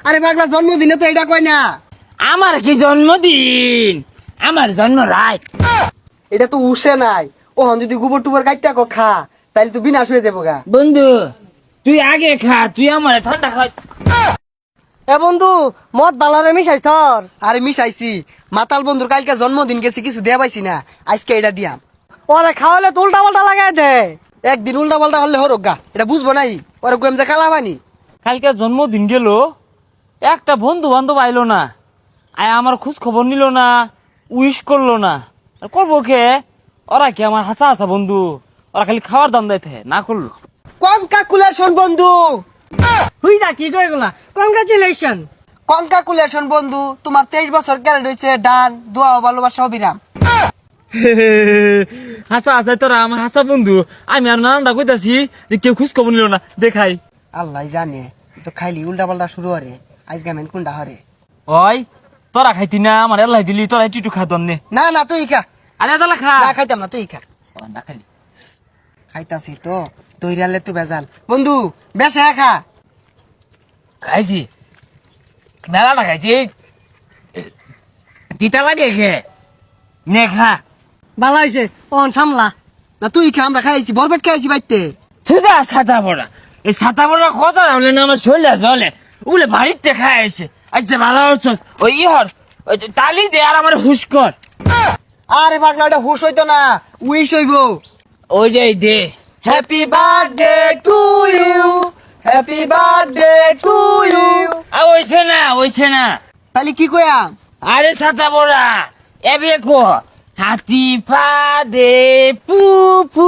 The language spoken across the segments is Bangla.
আরে পাগলা জন্মদিনে তো এটা কয় না। আমার কি জন্মদিন? আমার জন্ম রাত। এটা তো উঠে নাই। ও যদি গোবর টুবর কাটটা খা তাইলে তো বিনাশ হয়ে যাবো গা। বন্ধু তুই আগে খা, তুই আমার ঠান্ডা খা। এ বন্ধু মদ বালারে মিশাই সর। আরে মিশাইছি, মাতাল বন্ধুর কালকে জন্মদিন গেছে, কিছু দেয়া পাইছি না, আজকে এটা দিয়াম। ওরে খাওয়ালে তো উল্টা পাল্টা লাগাই দে। একদিন উল্টা পাল্টা হলে হরক গা, এটা বুঝবো নাই। ওরা গোয়েম যে কালা বানি। কালকে জন্মদিন গেল, একটা বন্ধু বান্ধব আইলো না, আয় আমার খোঁজ খবর নিল না, উইশ করলো না। আর করবো কে? ওরা কি আমার হাসা হাসা বন্ধু? ওরা খালি খাওয়ার দাম দেয় না করলো। কনকাকুলেশন বন্ধু, হুই দা কি কই গুলা, কংগ্রাচুলেশন। কনকাকুলেশন বন্ধু, তোমার 23 বছর ক্যারেট হয়েছে। ডান, দোয়া ভালোবাসা অবিরাম। হাসা হাসা তোরা আমার হাসা বন্ধু। আমি আর নানানটা কইতাছি যে কেউ খোঁজ খবর নিল না, দেখাই। আল্লাহ জানে, তো খাইলি উল্টা পাল্টা শুরু হরে। আজ গামেন কোনটা হরে? ওই তোরা খাইতি না, আমার এলাই দিলি, তোরা একটু খা দন্নে। না না তুই খা। আরে জ্বালা খা। না খাইতাম না, তুই খা। না খালি খাইতাছি তো, তৈরালে তো বেজাল বন্ধু। বেশা খা। খাইছি, মেলাটা খাইছি। তিতা লাগে খে নে খা। ভালো হইছে, ওন সামলা। না তুই খা, আমরা খাইছি, বরপেট খাইছি বাইতে। সুজা ছাতা পড়া, এই ছাতা পড়া কথা হলে না আমার শরীরে জলে উলে বাড়িতে খাই আছে। আচ্ছা ভালো হচ্ছে ওই ইহর ওই তালি দে আর আমার হুশ কর। আরে পাগলা, ওটা হুশ হইতো না, উইশ হইব। ওই যে দে। Happy birthday to you, happy birthday to you. ওইছে না। তাহলে কি কয়াম? আরে ছাতা পড়া এবে কো হাতি পা দে পু পু,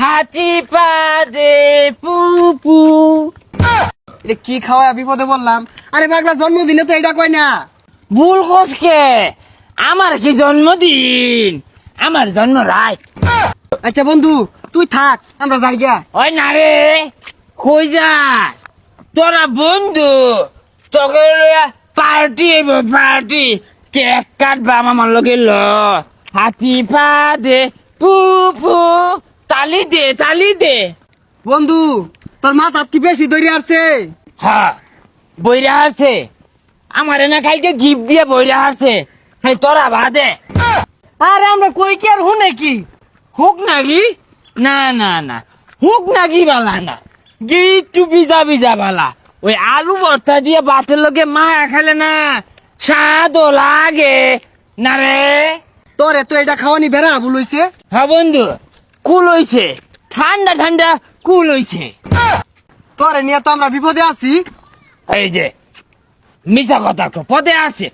হাতি পা দে পু পু। এটা কি খাওয়া বিপদে বললাম। আরে পাগলা জন্মদিনে তো এটা কয় না। ভুল কোসকে, আমার কি জন্মদিন? আমার জন্ম রাত। আচ্ছা বন্ধু তুই থাক, আমরা যাই গা। ওই না রে, কই যাস? তোরা বন্ধু তোকে লইয়া পার্টি পার্টি, কেক কাটবা আমার লগে ল। হাতি পা দে পু পু, তালি দে। বন্ধু তোর মাথাত কি বেশি দৌড়ে আসছে? হ্যাঁ বইরা আছে, আমার না কালকে গিফট দিয়ে বইরা আছে, খালি তোরা বাদে। আরে আমরা কই কি আর হুনে কি? হুক নাকি? না হুক নাকি বালা না, গিট্টু বিজা বালা। ওই আলু ভর্তা দিয়ে ভাতের লোকে মা খালে না স্বাদও লাগে না রে। তোর এত এটা খাওয়ানি বেড়া ভুল হইছে। হ্যাঁ বন্ধু, কুল হইছে, ঠান্ডা কুল হইছে। তোরে নিয়ে তো আমরা বিপদে আছি। এই যে মিশা কথা কো, পদে আছে।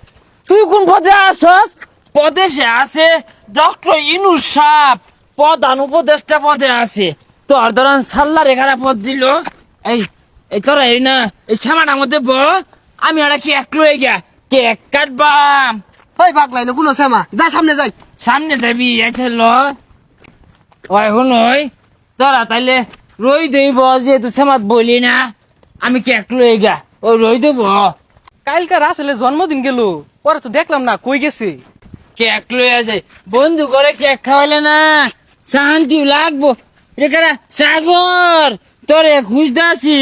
তুই কোন পদে আসস? পদে সে আছে ডক্টর ইনুস সাপ, প্রধান উপদেষ্টা পদে আছে। তোর ধরান সাল্লার এখানে পদ দিল। এই এই তোরা এই না এই সামাটার মধ্যে ব, আমি আর কি এক লয়ে গিয়া কেক কাটবাম। ওই পাগলাই না কোনো শ্যামা, যা সামনে যাই। সামনে যাবি আছে ল। ওই শুন, ওই তোরা তাইলে রই দইব, যেহেতু সেমাত বলি না, আমি কেক লয়ে গা ওই রই দেব। কালকার আসলে জন্মদিন গেল, ওরা তো দেখলাম না কই গেছে। কেক লইয়া যায় বন্ধু করে, কেক খাওয়াইলে না শান্তি লাগবো। এখানে সাগর তোরে খুঁজতেছি,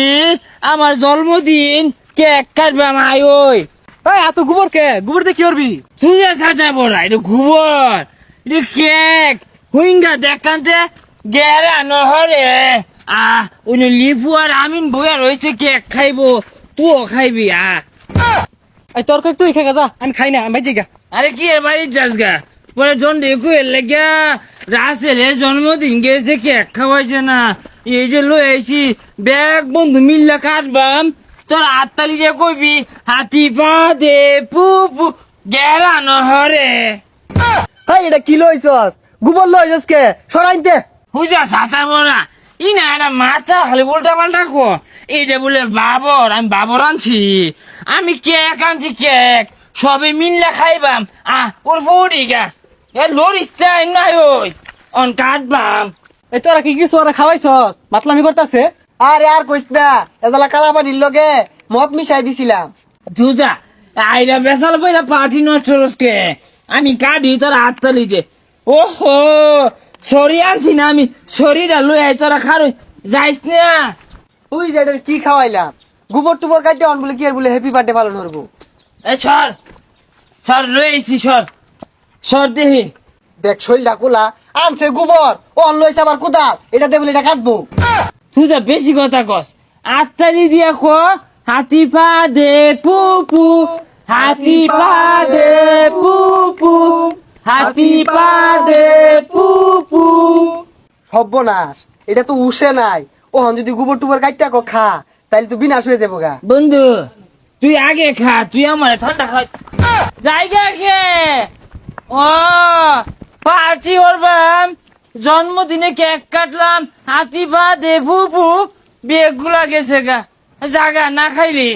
আমার জন্মদিন কেক কাটবে আমায়। ওই ওই এত গোবর কে? গোবর দিয়ে কি করবি? তুই সাজা বড়া, এটা ঘুবর, এটা কেক হুইঙ্গা দেখানতে গেরা নহরে। ওই লিফু আর আমিন বইয়া রয়েছে, কেক খাইবো, তুইও খাইবি। এই তোর কই তুই খেয়ে যা, আমি খাই না, আমি ভাই গা। আরে কি এর বাড়ির যাস গা? পরে জন দেখু এর লেগা রাসেলের জন্মদিন গেছে, কেক খাওয়াইছে না। এই যে লই আইছি ব্যাগ বন্ধু মিল্লা কাটবাম, তোর আত্মালি যে কইবি হাতি পা দে পু পু, গেরা নহরে। হাই এটা কি লইছস? গোবর লইছস কে? সরাইতে। হুজা সাঁচা বড়া ই না, এটা মাথা খালি উল্টা পাল্টা কো। এইটা বলে বাবর, আমি বাবর আনছি, আমি কেক আনছি, কেক সবে মিল্লা খাইবাম। ওর ফুটি গা এ লরিস তাই নাই, ওই অন কাটবাম। এই তোরা কি কিছু ওরা খাওয়াইছস? মাতলামি করতেছে। আরে আর কইস না, এজালা কালা পানির লগে মদ মিশাই দিছিলাম। দুজা আইরা বেসাল বইরা পার্টি নষ্ট রসকে, আমি কাটি তোর হাততালি যে। ওহো সরি আনছি না আমি, শরীরা লই আই তোরা খারো যাইস না। তুই যে এটা কি খাওয়াইলাম? গোবর টুবর কাটতে অন বলে কি আর বলে হ্যাপি বার্থডে পালন করবো। এ সর সর রয়েছি সর দেহি। দেখ শৈলটা কোলা আনছে গোবর ও অন লইছে আবার কোদাল, এটা দিয়ে বলে এটা কাটবো। তুই তো বেশি কথা কস। আত্মারি দিয়া ক হাতি পা দে পুপু, হাতি পা দে পুপু, হাতি পা দে পুপু। সর্বনাশ, এটা তো উঠে নাই। ও হন যদি গোবর টুবর কাটতে খা তাইলে তো বিনাশ হয়ে যাবো গা। বন্ধু তুই আগে খা, তুই আমার ঠান্ডা খা জায়গা খে। ও পার্টি করবাম, জন্মদিনে কেক কাটলাম, হাতি পা দে ফুপু, বেগুলা গেছে গা। জাগা না খাইলি